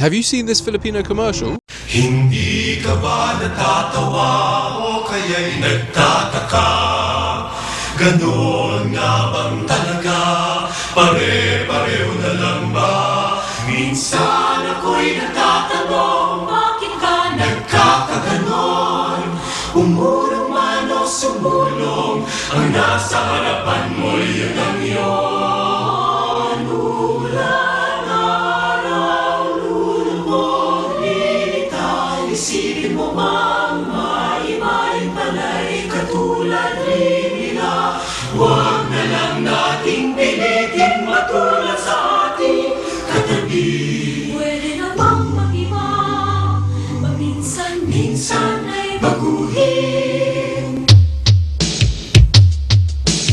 Have you seen this Filipino commercial? Hindi ka ba natatawa o kaya'y nagtataka? Ganon nga bang talaga? Pare-pareho na lang ba? Minsan ako'y nagtatanong, bakit ka nagkakaganon? Umurong man o sumulong, ang nasa harapan mo'y yun ang iyon. Ulan, araw, lulubog, lilitaw, isipin mo mang maimayin pala'y katulad rin nila. Huwag na lang nating pilitin matulad sa ating katabi. Pwede namang mag-iba, paminsan-minsan ay baguhin.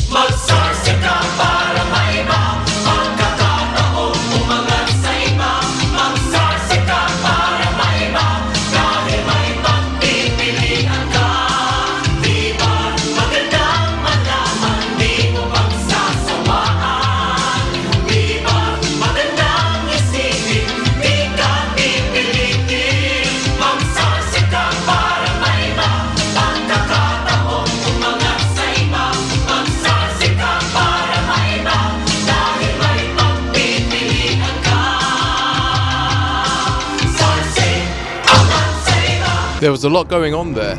Magsarsika para maiba ang kakataong umangat sa iba. Magsarsika para maiba dahil may pagpipilian ka. Di ba magandang malaman, di mo pagsasawaan? Di ba magandang isipin, di ka pipilitin? Magsarsika para maiba ang kakataong umangat sa iba. Magsarsika para maiba dahil may pagpipilian ka. Sarsi, angat sa iba. There was a lot going on there.